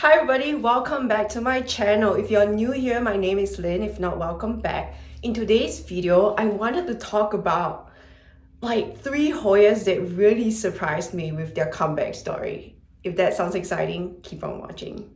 Hi everybody, welcome back to my channel. If you're new here, my name is Lynn. If not, welcome back. In today's video, I wanted to talk about like 3 Hoyas that really surprised me with their comeback story. If that sounds exciting, keep on watching.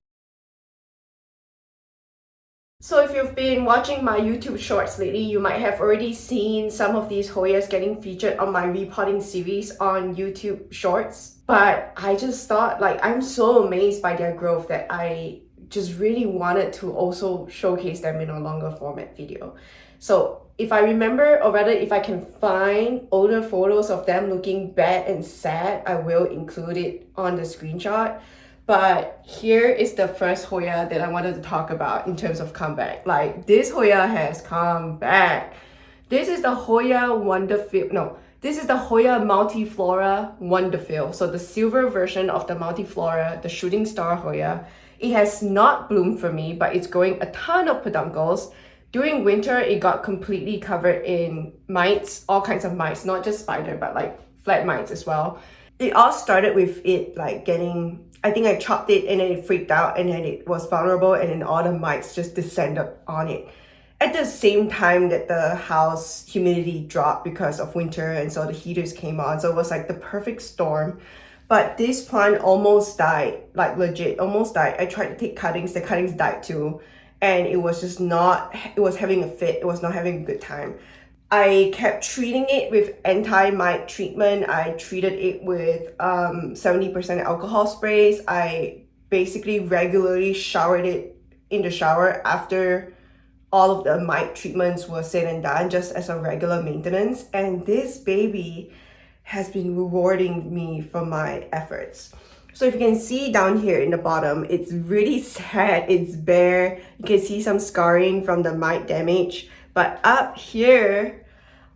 So if you've been watching my YouTube shorts lately, you might have already seen some of these Hoyas getting featured on my repotting series on YouTube shorts. But I just thought, like, I'm so amazed by their growth that I just really wanted to also showcase them in a longer format video. So if I remember, or rather if I can find older photos of them looking bad and sad, I will include it on the screenshot. But here is the first Hoya that I wanted to talk about in terms of comeback. Like, this Hoya has come back. This is the Hoya wonderfill. No, this is the Hoya multiflora wonderfill. So the silver version of the multiflora, the shooting star Hoya. It has not bloomed for me, but it's growing a ton of peduncles. During winter, it got completely covered in mites, all kinds of mites, not just spider, but like flat mites as well. It all started with it like getting, I think I chopped it and then it freaked out and then it was vulnerable and then all the mites just descended on it. At the same time that the house humidity dropped because of winter and so the heaters came on. So it was like the perfect storm. But this plant almost died, like legit, almost died. I tried to take cuttings, the cuttings died too. And it was just not, it was having a fit. It was not having a good time. I kept treating it with anti-mite treatment. I treated it with 70% alcohol sprays. I basically regularly showered it in the shower after all of the mite treatments were said and done, just as a regular maintenance. And this baby has been rewarding me for my efforts. So if you can see down here in the bottom, it's really sad, it's bare. You can see some scarring from the mite damage. But up here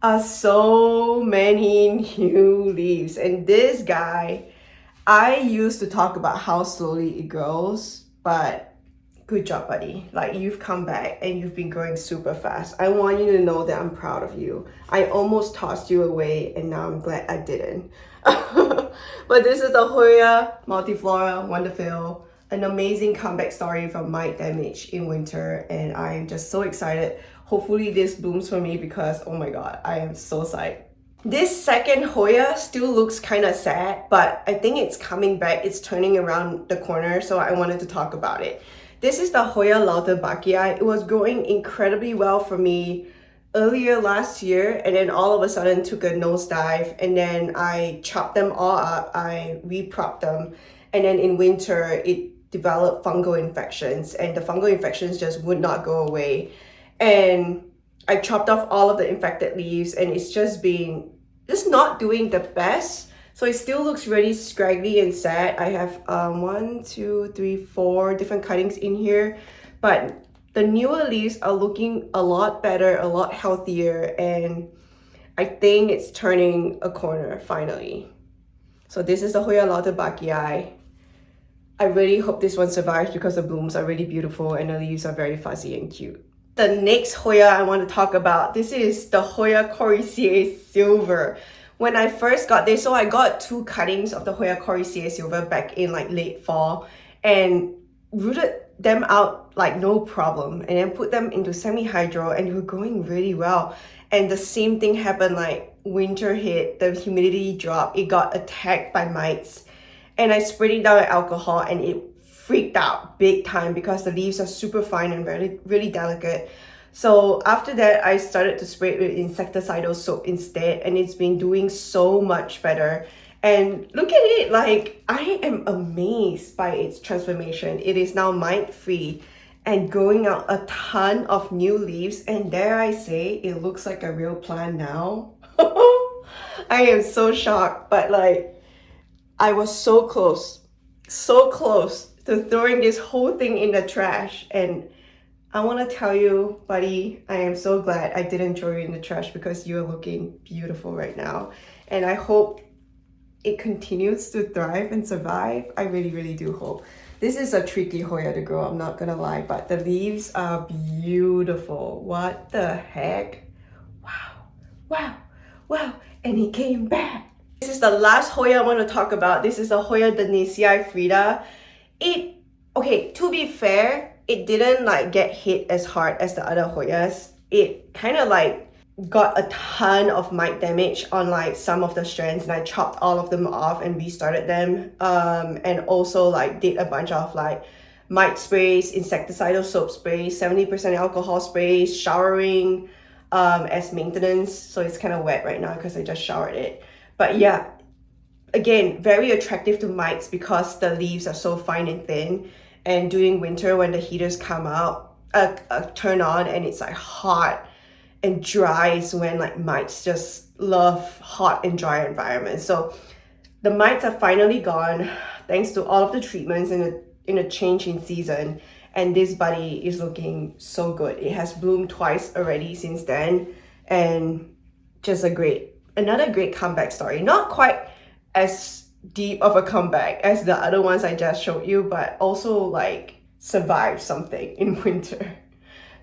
are so many new leaves. And this guy, I used to talk about how slowly it grows, but good job, buddy. Like, you've come back and you've been growing super fast. I want you to know that I'm proud of you. I almost tossed you away and now I'm glad I didn't. But this is the Hoya multiflora wonderfill, an amazing comeback story from mite damage in winter, and I'm just so excited. Hopefully this blooms for me because oh my god, I am so psyched. This second Hoya still looks kind of sad, but I think it's coming back. It's turning around the corner, so I wanted to talk about it. This is the Hoya lauterbachii. It was growing incredibly well for me earlier last year, and then all of a sudden took a nosedive, and then I chopped them all up, I repropped them, and then in winter it developed fungal infections, and the fungal infections just would not go away. And I chopped off all of the infected leaves, and it's just not doing the best. So it still looks really scraggly and sad. I have 1, 2, 3, 4 different cuttings in here, but the newer leaves are looking a lot better, a lot healthier, and I think it's turning a corner finally. So this is the Hoya lauterbachii. I really hope this one survives because the blooms are really beautiful and the leaves are very fuzzy and cute. The next Hoya I want to talk about, this is the Hoya coricea silver. When I first got this, so I got 2 cuttings of the Hoya coricea silver back in like late fall and rooted them out like no problem, and then put them into semi-hydro and they were growing really well. And the same thing happened, like winter hit, the humidity dropped, it got attacked by mites, and I sprayed it down with alcohol and it freaked out big time because the leaves are super fine and really delicate. So after that, I started to spray it with insecticidal soap instead, and it's been doing so much better. And look at it, like, I am amazed by its transformation. It is now mite-free and growing out a ton of new leaves, and dare I say, it looks like a real plant now. I am so shocked, but like, I was so close to throwing this whole thing in the trash, and I want to tell you, buddy, I am so glad I didn't throw you in the trash because you're looking beautiful right now. And I hope it continues to thrive and survive. I really, really do hope. This is a tricky Hoya to grow, I'm not gonna lie, but the leaves are beautiful. What the heck? Wow, wow, wow, and he came back. This is the last Hoya I want to talk about. This is the Hoya dennisii frida. Okay, to be fair, it didn't like get hit as hard as the other Hoyas. It kind of like got a ton of mite damage on like some of the strands, and I chopped all of them off and restarted them, and also like did a bunch of like mite sprays, insecticidal soap sprays, 70% alcohol sprays, showering as maintenance. So it's kind of wet right now because I just showered it. But yeah, again, very attractive to mites because the leaves are so fine and thin, and during winter when the heaters come out, turn on, and it's like hot and dry is when like mites just love hot and dry environments. So the mites are finally gone thanks to all of the treatments in a change in season, and this buddy is looking so good. It has bloomed twice already since then, and just another great comeback story. Not quite as deep of a comeback as the other ones I just showed you, but also like survived something in winter.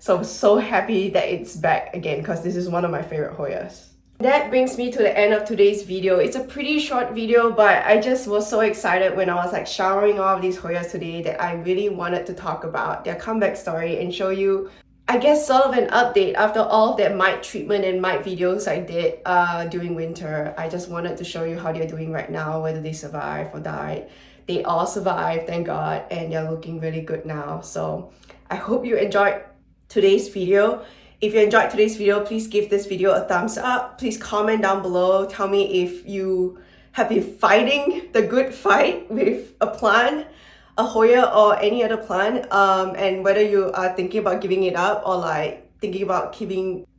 So happy that it's back again because this is one of my favorite Hoyas. That brings me to the end of today's video. It's a pretty short video, but I just was so excited when I was like showering all of these Hoyas today that I really wanted to talk about their comeback story and show you, I guess, sort of an update after all of that mite treatment and mite videos I did during winter. I just wanted to show you how they're doing right now, whether they survived or died. They all survived, thank God, and they're looking really good now. So I hope you enjoyed today's video. If you enjoyed today's video, please give this video a thumbs up. Please comment down below. Tell me if you have been fighting the good fight with a plant, a Hoya or any other plant, and whether you are thinking about giving it up or like thinking about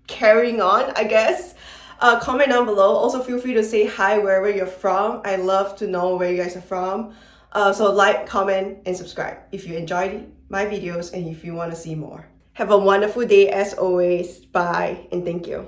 carrying on, I guess. Comment down below. Also feel free to say hi wherever you're from. I love to know where you guys are from. So like, comment, and subscribe if you enjoyed my videos and if you want to see more. Have a wonderful day as always. Bye and thank you.